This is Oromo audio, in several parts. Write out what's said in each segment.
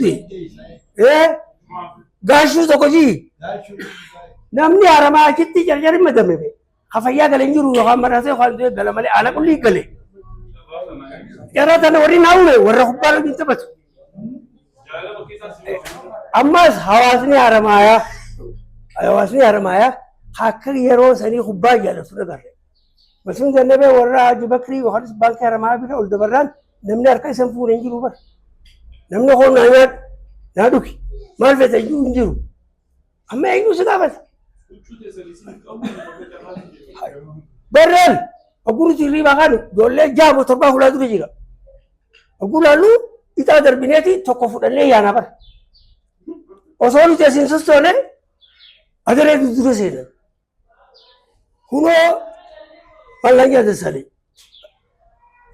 dubde. Gaashuu tokko jii. Namni haramaa achitti jarjari madame be. Hafayyaa galeen jiru yookaan maraasee waan ta'eef gala malee ala qulli gale. Jara tana warri naawure warra kubbaa hin taphatu. Ammas hawaasni haramaaya akka yeroo sanii kubbaa jaallatu dagarre. Masuun jannabee warra Haji Bakrii yookaan baankii haramaa bira ol dabarraan namni harka isan fuudhee jiru bara. Namni hoon naa dhuki maal fete hin jiru. Amma eenyu si gaafata? Barreel oguru sirrii baaqaan ijoollee jaabo torbaa fuulaa dura jira. Oguru halluu ixaa darbineeti tokko fudhannee yaana bara. Osoo nuti asiin sostoone agaree dudura seenan. Kunoo mallange adasale.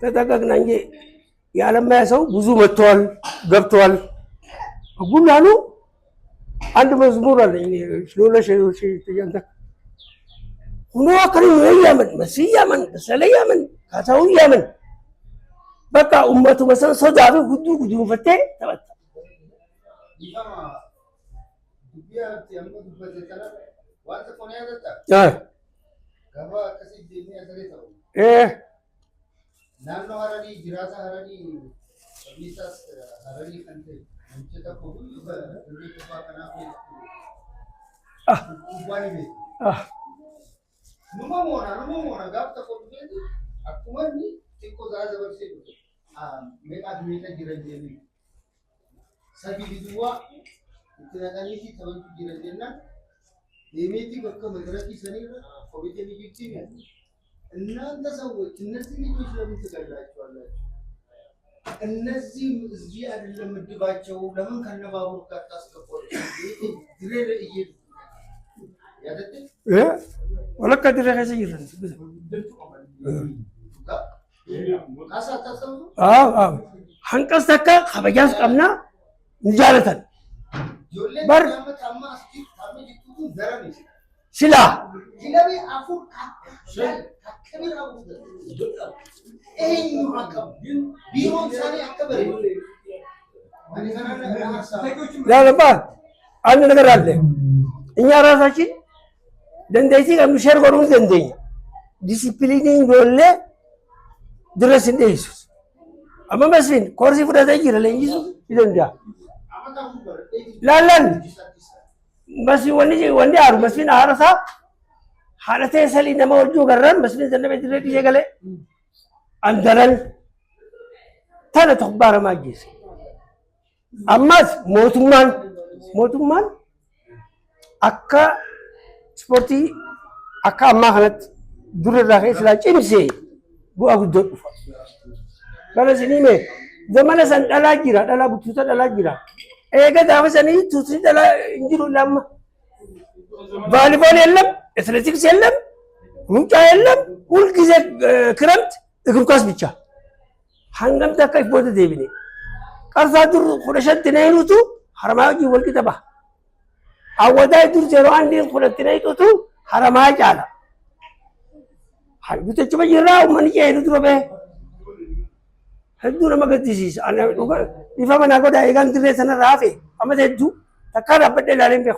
ተጠቀቅናንጂ ያለማያ ሰው ብዙ መጥቷል ገብቷል ጉላሉ አንድ መዝሙር አለኝ ስለለሽ ተጀንተ ሁኖ አከሪ ያመን መስያመን ሰለያመን ካታው ያመን በቃ ኡመቱ መሰል ሰዳፈ ጉዱ ፈቴ ተበታ ዱቢያ ያምጡ በተተራ ዋንተ ኮን ያዘጣ ገባ ከሲ ዲኒ ያዘሬታው नानो हरानी जिरासा हरानी मिसास हरानी कंटे मुझे तो कोई बड़ी कुपा करना पे कुपानी में नुमा मोना गाप तक कोई नहीं अकुमर नहीं तिको ज़्यादा वर्षे मैं आदमी का जिराजे नहीं सभी विधवा इतना कहीं सी थवन की जिराजे ना देमेती बक्का मदरा की सनी कोई तेरी गिफ्टी नहीं እናንተ ሰዎች እነዚህ ልጆች ለምን ትገላቸዋላችሁ? እነዚህ እዚህ አይደለም ምድባቸው ለምን ከነባቡ ጋር ታስቀበሉ? ድሬ እየሄዱ ያደተ ወለካ ድሬ ከሰይረን ካሳታሰው ሐንቀስ ተካ ኸበጃስ ቀምና እንጃለተን በር ስላ ይለቢ አፉ ከቢራ ወደ እኝ አከብ ቢሮን ሳኔ አከበረ ያለባ አንድ ነገር አለ እኛ ራሳችን ደንደይቲ ከምሸር ጎሩን ደንደኝ ዲሲፕሊኒንግ ወለ ድረስ እንደ ኢየሱስ አመመስፊን ኮርሲ ፍዳታ ይረለ ኢየሱስ ይደንዳ ላላን መስፊን ወንዲ አሩ መስፊን አረሳ हालते सली नमो जो गरन बसने जन्ने में दिले दिए गले अंदरन थाने तो बारह मार्जिस अम्मास मोतुमान अक्का स्पोर्टी अक्का अम्मा हनत दूर रखे सिला चिमसे वो अगुद्दो kalau sini me zaman san dala bututa dala gira ega dafa sani tutri dala injiru lamma volleyball የለም ኤትሌቲክስ የለም ሩጫ የለም ሁሉ ጊዜ ክረምት እግር ኳስ ብቻ ሃንገም ተከይ ቦደ ደብኔ ቀርሳ ዱር ሁለሸት ነይኑቱ ሐረማጂ ወልቂተባ አወዳይ ዱር 01 ሁለት ነይጡቱ ሐረማጂ አላ ሀይቡተች በይራው ምን ይሄዱ ድሮበ ህዱ ለመገዲሲስ አና ይፈመና ጎዳ ይጋን ድሬ ተነራፌ አመደዱ ተካራ በደላለም ቢሁ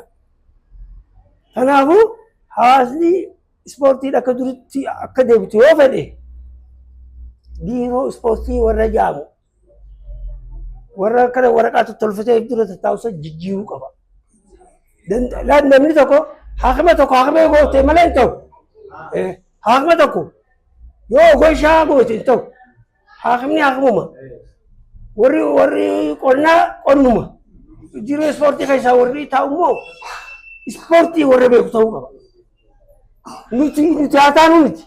ተናቡ हासली sporty akka duritti akka deebitu yoo fedhe biiroo ispoortii warra jaamu warra kana waraqaa tolfatee dura taa'usa jijjiiruu qaba. Laan namni tokko haakima goote malee hin ta'u. Haakima tokko yoo goshaa goote hin ta'u. Haakimni haakimuma. Warri qonnaa qonnuma. Biiroo ispoortii keessaa warri taa'u immoo ispoortii warra beeku ta'uu qaba. nuti haataanu miti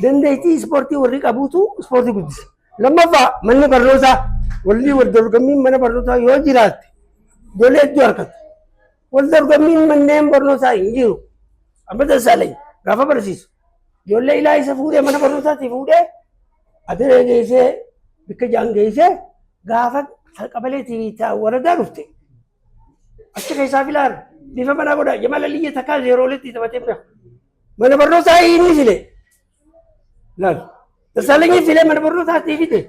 dandeettii ispoortii warri qabuutu ispoortii guddisa. Lammaffaa manni barnootaa walli wal dorgommiin mana barnootaa yoo jiraatte ijoollee hedduu harkatu. Wal dorgommiin manneen barnootaa hin jiru. Amma tasaalay gaafa barsiisu ijoollee ilaa isa fuudhee mana barnootaatti fuudhee adeemee geessee bikka jaan geessee gaafa qabaleetii waradaa dhufte achi keessaa filaan bifa manaa godhaa jamaala liyya takkaa zeerooletti taphatee bira. Mana barnootaa inni file. Laal. Tasaalanii file mana barnootaa fide.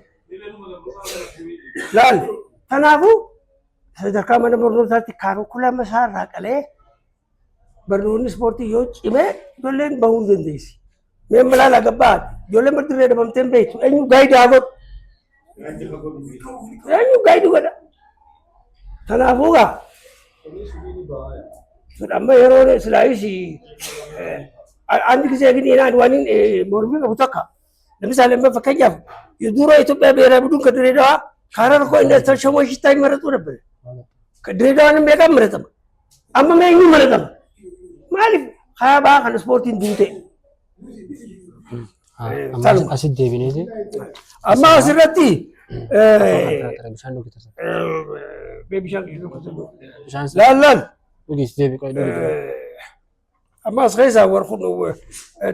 Laal. Kanaafuu sadarkaa mana barnootaatti kaarikulam isaa irraa qalee barnoonni ispoortii yoo cime ijoolleen bahuu hin dandeessi. Mee malaalaa gabbaa ijoolleen marti reedamamtee hin beektu eenyu gaayidaa godhu. Eenyu gaayidii godha. Kanaafuu gaa amma yeroo silaayis አንድ ጊዜ ግን የናድ ዋኒን ሞርቢ ከቡታካ ለምሳሌ በፈከኛፍ የዱሮ ኢትዮጵያ ብሔራዊ ቡድን ከድሬዳዋ ካረር እኮ እንደ ተሸሞሽ ይታይ መረጡ ነበር። ከድሬዳዋንም የቀም መረጠም አመመኝ መረጠም ማሊፍ ሀባ ከን ስፖርቲን ዱንቴ አስደ ቢኔዚ አማ ስረቲ ቤቢሻን ላላን ኡጊስ ደቢ ቆይ أما صغيرة ورخون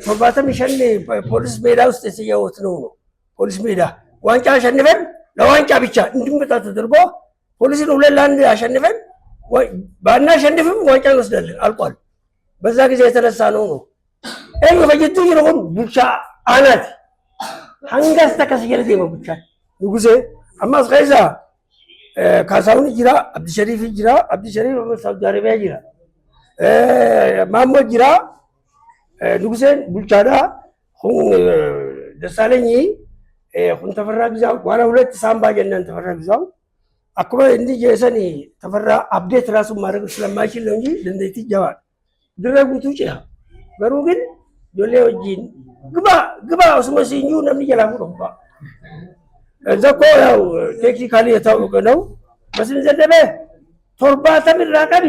ترباتهم يشني بوليس ميدا وستسيوت نونو بوليس ميدا وانجا عشان نفهم لو وانجا بيتشا انتم بتاتدربو بوليس نقول لاند عشان نفهم بعدنا عشان نفهم وانجا نسدل القول بس ذاك زي ثلاثة نونو ايه فجدتو يرون بيتشا آنات هنگاس تكسير دي ما بيتشا نقول أما صغيرة كاساوني جرا عبد الشريف جرا عبد الشريف من سعودي عربية جرا ማሞጅራ ንጉሴን ቡልቻዳ ሁን ደሳለኝ ሁን ተፈራ ግዛው ዋላ ሁለት ሳምባ ጀነን ተፈራ ግዛው አኩባ እንዲ ጀሰኒ ተፈራ አፕዴት ራሱ ማድረግ ስለማይችል ነው እንጂ ለንደይቲ ጀዋል ድረጉቱ ጭያ በሩ ግን ጆሌ ወጂን ግባ ወስመሲኙ ነምን ይላሉ ነው እዛኮ ያው ቴክኒካሊ የታወቀ ነው መስል ዘደበ ቶርባታ ምራቀቢ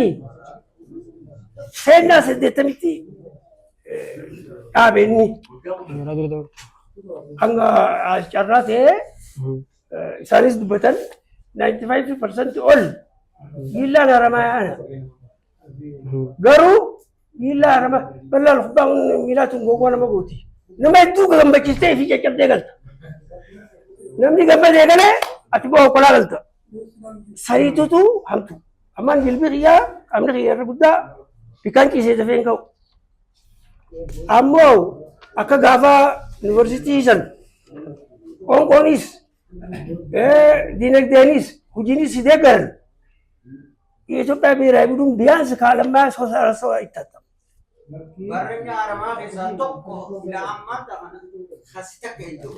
سيدنا سيدتمتي قابلني أنا أشرته سارس دبتن 95% أول إلا نرمى أنا قرو إلا نرمى بلا الخبان ميلاتهم قوانا مقوتي نما يدوك لما بكستي في جاكب ديغلت نمني قبل ديغلة أتبوه كلا غلط سريتو همتو أمان جلبي غيا أمن غيا ربدا Pikan kisah tefeng kau, ammo akka gafa university san, onkonis, dinek denis, hujinis sidekan, itu pemberi budung biasa sekalam mas hosar soa itatam. Barangnya arama desa toko bila amat akan kasih cek itu.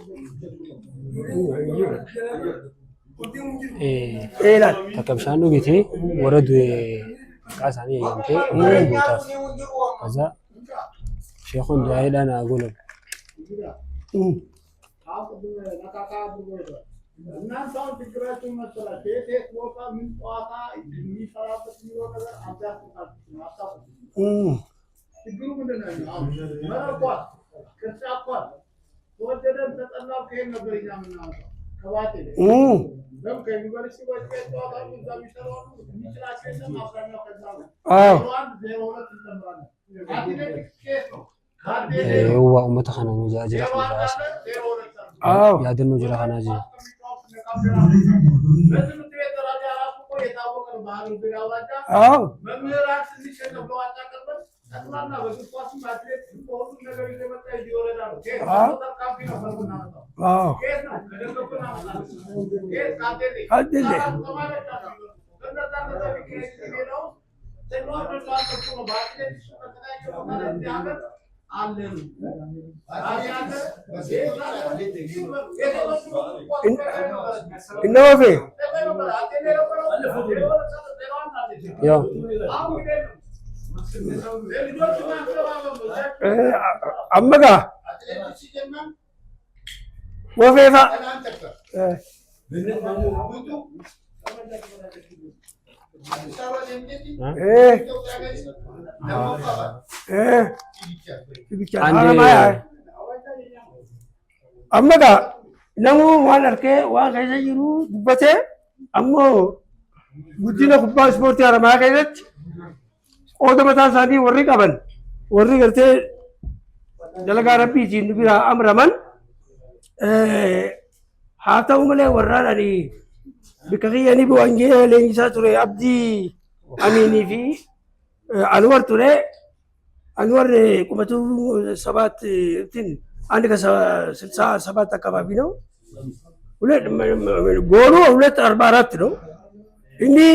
Elat. takab shanu gitu, waradu ቃሳኔ እንቴ ቦታስ ከዛ ሼኹን ዱዓይዳና አጎለም እናንተው ትግራችሁ መሰላችሁ የቴክ ቦታ ምን ጧታ የሚሰራበት ነገር አዳርኩታችሁ ችግሩ ምንድነው? መረቋት ከሳቋት ወደደም ተጠላው ከሄን ነበር እኛ ምናምን ከባቴ ደም ከዩኒቨርሲቲ ወጥቶ ጧታ እዛ የሚሰራው የሚችላቸው ማፍራኛው ከዛ ነው። هو أمته خنا مجاجرة خلاص يا دنو جرا خنا جي إنه في يا أمّا وفيفا أمّا نمو والركة وعايز يجرو بته أمّو بدينا كوبا سبورتي على ما كذت أودا مثلا سادي ورّي كابن ورّي كرته جلगा ربي جين بيرا أمرمن هاتا ومله ورّا لاني بكذي يعني بوانجي لينسا ترى عبدي أميني في أنور ترى أنور كمتو سبات تين عندك سبات كبابينو ولا غورو ولا أربعات نو Inni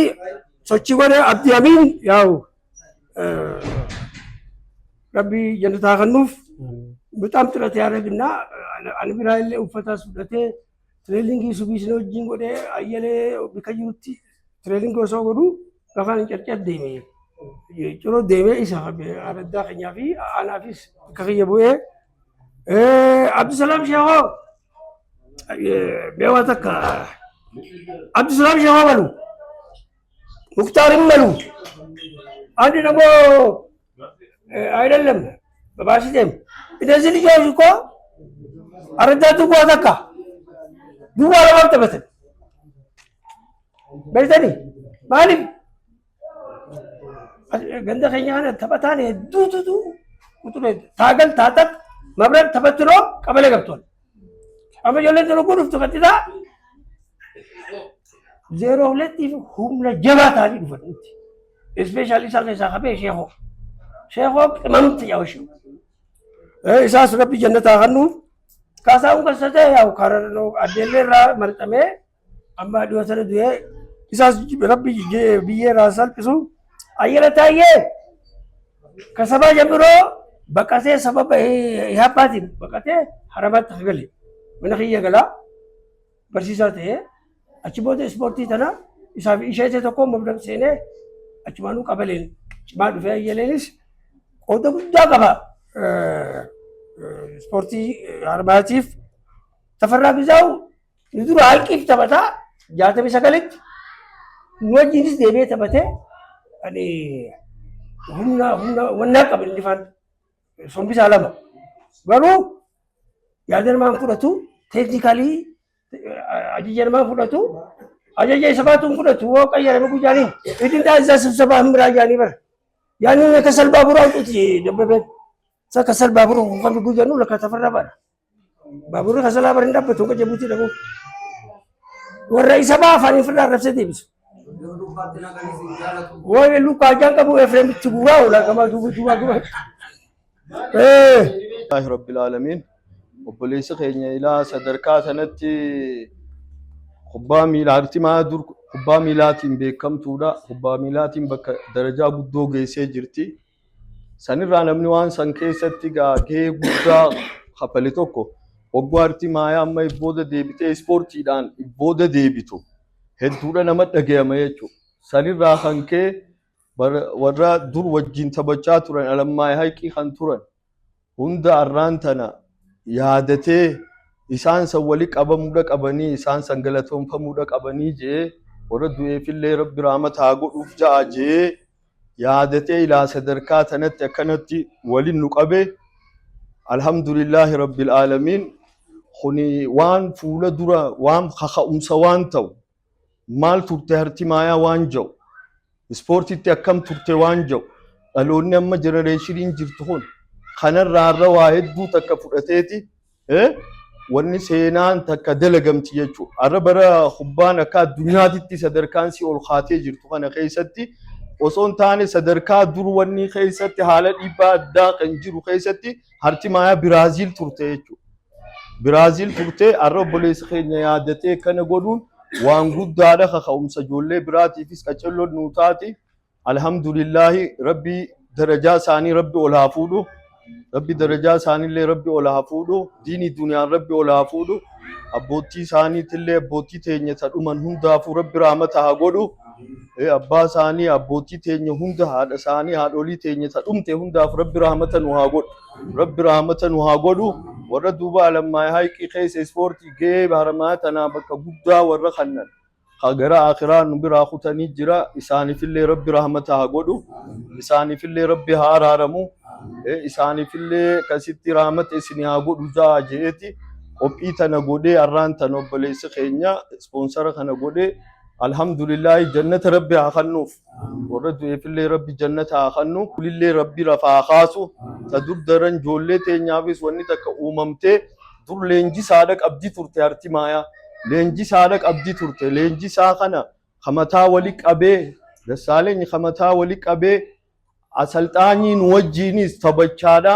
sochii godhe Abdii Amiin yaa'u Rabbi jannataa kennuuf በጣም ጥረት ያደርግና አንብራ ላይ ኡፈታ ሱደቴ ትሬኒንግ ሱቢስ ነው ጂን ጎዴ አየለ ቢከዩቲ ትሬኒንግ ወሶ ጎዱ ጋፋን ጨርጨር ደሜ ጭሮ ደሜ ኢሳብ አረዳ ኸኛፊ አናፊስ ከኸየቡኤ አብዱሰላም ሸሆ ቤዋተካ አብዱሰላም ሸሆ በሉ ሙክታርም በሉ አንድ ደግሞ አይደለም በባሲቴም እንደዚህ ልጆች እኮ አረዳቱ ጓታካ ዱዋ ለማብጠበት በልተኒ ማንም ገንደ ከኛነ ተበታኔ ዱዱዱ ቁጥሩ ታገል ታጠቅ መብረቅ ተበትኖ ቀበሌ ገብቷል። አመጀለን ተነኩፍ ተከትታ 02 ሁምለ ጀባታ ይፈት ስፔሻሊ ሳከ ሳከበ ሼሆ ቅመምት ያውሽ ኢሳስ ረቢ ጀነታ ኸኑ ካሳው ከሰተ ያው ካረር ነው አደለራ መርጠሜ አማ ዲወሰለ ዱዬ ኢሳስ ረቢ ብዬ ራሳልቅሱ አየለታየ ከሰባ ጀምሮ በቀቴ ሰበብ ያባቲ በቀቴ ሐረባት ተገለ ወነኺየ ገላ በርሲሳቴ አችቦቴ ስፖርቲ ተና ኢሳብ ኢሸቴ ተኮ መብደቅ ሴኔ አችማኑ ቀበሌን ጭማዱ ፈየለሊስ ቆደ ጉዳ ገባ ስፖርቲ አርባቲፍ ተፈራ ግዛው ንዱር አልቂፍ ተበታ ጃተበ ሰገለች ወጂንስ ደቤ ተበተ አኔ ሁና ወና ቀበል ሊፋን ሶምቢስ አለማ ገሩ ያደርማን ፍረቱ ቴክኒካሊ አጅጀርማን ፍረቱ አጀጀ ሰባቱን ፍረቱ ወቀየረ በጉጃኒ እድንዳ እዛ ስብሰባ ምራጃኒ በር ያንን ከሰል ባቡር አውጡት ደበበት ከሰል ባቡር እንኳን ጉጃኑ ለከተፈራ ባለ ባቡር ከሰል ባቡር እንዳበት ከጀቡቲ ደግሞ ወራይ ሰባ ፋኒ ፍራ ረፍሰ ዲብስ ወይ ሉካ ጃንቀቡ ኤፍሬም ትጉራው ለከማ ዱጉ الله رب العالمين وبوليس خينيا إلى صدركا سنتي خبا ميلاتي ما دور خبا ميلاتي بكم تودا خبا ميلاتي بك درجة بدو جيسي جرتي سنرى نمنوان سنكيستي جه بودا خبلتوكو وقوارتي مايا ما يبودا ديبتي سبورتي دان يبودا ديبتو هدورا نمت دقيا يجو سنرى خنكي warra dur wajjin taphachaa turan alammaa hayqii kan turan hunda arraan tana yaadatee isaan san wali qabamuudha qabanii isaan san galatoonfamuudha qabanii jee warra du'eefillee rabbi rahmata haa godhuuf ja'a jee yaadatee ilaa sadarkaa tanatti akkanatti waliin nu qabe alhamdulillahi rabbil aalamiin kuni waan fuula dura waan kaka'umsa waan ta'u maal turte harti maayaa waan ja'u ispoortiitti akkam turte waan ja'u dhaloonni amma jenereeshiniin jirtu kun kanarraa irra waa hedduu takka fudhateeti wanni seenaan takka dalagamti jechuudha. Arra bara kubbaan akka addunyaatitti sadarkaan si ol kaatee jirtu kana keessatti osoo hin taane sadarkaa dur wanni keessatti haala dhiibbaa addaa kan jiru keessatti harti maayaa Biraaziil turte jechuudha. Biraaziil turte arra obboleessa keenya yaadatee kana godhuun waan guddaadha kaka'umsa ijoollee biraatiifis qacelloon nuu taati alhamdulillahi rabbi darajaa isaanii rabbi ol haa fuudhu rabbi darajaa isaaniillee rabbi ol haa fuudhu diinii duniyaan rabbi ol haa fuudhu abbootii isaaniitillee abbootii teenya tadhuman hundaafuu rabbi rahmata haa godhu abbaa isaanii abbootii teenya hunda haadha isaanii haadholii teenya tadhumte hundaaf rabbi rahmata nu haa godhu rabbi rahmata nu haa godhu warra duuba alammaa hayqii keessa ispoortii gahee haramaa tanaa bakka guddaa warra kannan gara akhiraa nu biraa kutanii jira isaaniifillee rabbi rahmata haa godhu isaaniifillee rabbi haa araaramu isaaniifillee kasitti rahmata isinii haa godhu ja'a jeeti qophii tana godhee arraan tana obboleessa keenya ispoonsara kana godhee alhamdulillahi jannata rabbi haa kennuuf warra du'eefillee rabbi jannata haa kennu kulillee rabbi rafaa kaasu ta dur daran ijoollee teenyaafis wanni takka uumamtee dur leenjisaadha qabdi turte harti maayaa leenjisaadha qabdi turte leenjisaa kana kamataa wali qabee dassaaleenyi kamataa wali qabee asalxaanyiin wajjiinis taphachaadha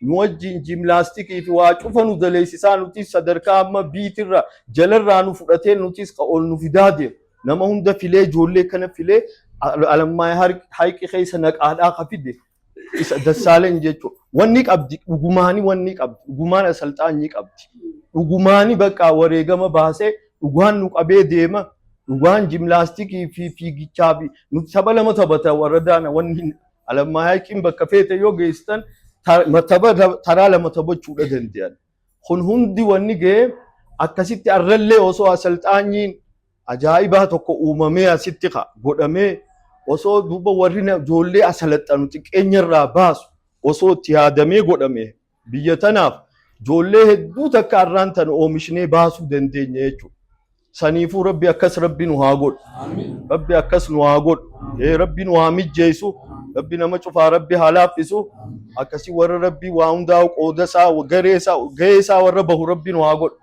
nu wajjiin jiimlaastikii fi waa cufa nu daleessisaa nutis sadarkaa amma biitirra jalarraa nu fudhatee nutis ol nu fidaa deemu nama hunda filee ijoollee kana filee alammaa haqi keessa naqaadhaa kafide isa Dassaaleny jechuudha. Wanni qabdi dhugumaanii wanni qabdi dhugumaan asalxaanyi qabdi dhugumaanii bakka wareegama baasee dhugaan nu qabee deema dhugaan jimlaastikii fi fiigichaa fi nuti tapha lama taphata warra daana wanni alammaa haqin bakka feete yoo geessan taraa lama taphachuudha danda'an. Kun hundi wanni ga'ee akkasitti arrallee osoo asalxaanyiin ajaa'ibaa tokko uumamee asitti godhamee osoo duuba warri ijoollee asalaxxanu xiqqeenyarraa baasu osoo itti yaadamee godhame biyya tanaaf ijoollee hedduu takka arraan tan oomishnee baasuu dandeenya jechuudha. Saniifuu rabbi akkas rabbi nu haa godhu. Rabbi akkas nu haa godhu. Rabbi nu haa mijjeessu. Rabbi nama cufaa rabbi haa laaffisu. Akkasii warra rabbi waa hundaa'u qoodasaa gaheesaa warra bahu rabbi nu haa godhu.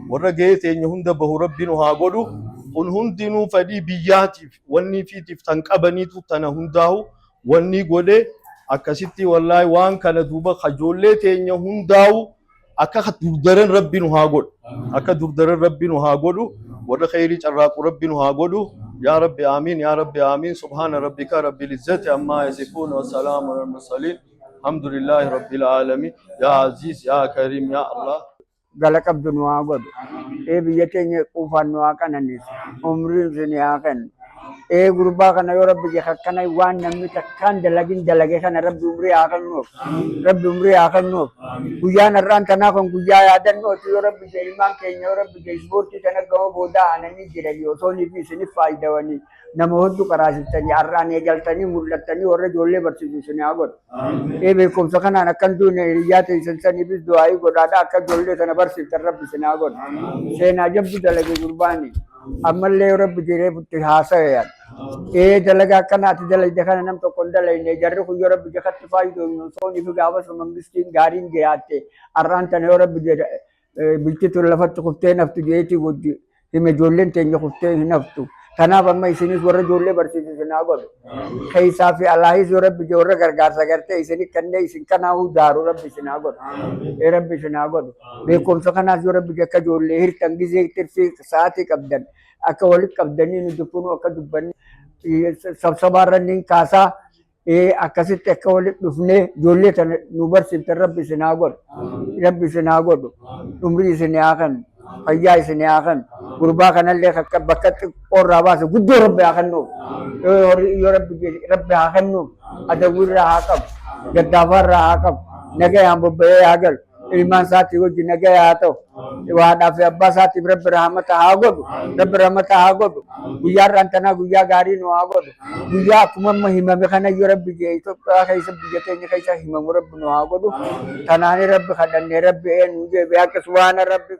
Warra gahee teenya hunda bahu rabbi nu haa godhu. Kun hundinuu fedhii biyyaatiif wanni fiitiif tan qabaniitu tana hundaa'u wanni godhe akkasitti wallaahi waan kana duuba ijoollee teenya hundaa'u akka durdaran rabbi nu haa godhu. Akka durdaran rabbi nu haa godhu. warra khayrii carraaqu rabbi nu haa godhu. يا ربي آمين يا ربي آمين سبحان ربك رب العزة عما يصفون وسلام على المرسلين الحمد لله رب العالمين يا عزيز يا كريم يا الله galak abdun wa god e biyatenya kufan wa kananis umri dunia kan e gurba kana yo rabbi je kana wan namni takkan dalagin dalage kana rabbi umri akan no guyan ran kana kon guya yadan no yo rabbi je iman kenya yo rabbi je sporti kana gawo boda anani jira yo so ni bi sini faida wani nama hoddu qarasitani arran e jaltani mullatani warra jolle barsiisu sini agod e be kom sakana nakan dune riyate sansani bis duai godada akka jolle sana barsiisu rabbi sini agod sena jabdu dalage gurbani amalle rabbi jire putti hasaya e dalaga kana ati dalage kana nam to kon dalay ne jarru ko rabbi je khat faido so ni fi gawas mangistin garin ge ate arran tan rabbi je biltitu lafat khufte naftu jeeti goddi hime jollen ten khufte naftu kana bamma isinis warra jolle barsiisu sina god kaysa fi allahi zo rabbi je warra gargar sagarte isini kanne isin kana hu daru rabbi sina god e rabbi sina god be kom so kana zo rabbi je ka jolle hir tangize tirfi saati qabdan akka wali qabdani nu dukunu akka dubbanni sabsabarannin kasa e akkasit akka wali dufne jolle tan nu barsiifta rabbi sina god umri sina akan fayyaa isin yaakan gurbaa kanallee akka bakkatti qorraa baasu guddoo rabbi haa kennu yoo rabbi haa kennu adawwiirraa haa qabu gaddaafaarraa haa qabu nagayaan bobba'ee haa galu ilmaan isaatti wajji nagaya haa ta'u waadhaa fi abbaa isaatiif rabbi rahmata haa godhu guyyaarraan tanaa guyyaa gaarii nu haa godhu guyyaa akkuma amma himame kana yoo rabbi jee Itoophiyaa keessa biyya keenya keessa himamu rabbi nu haa godhu tanaani rabbi kadhannee rabbi eenyu jee beeka subhaana rabbi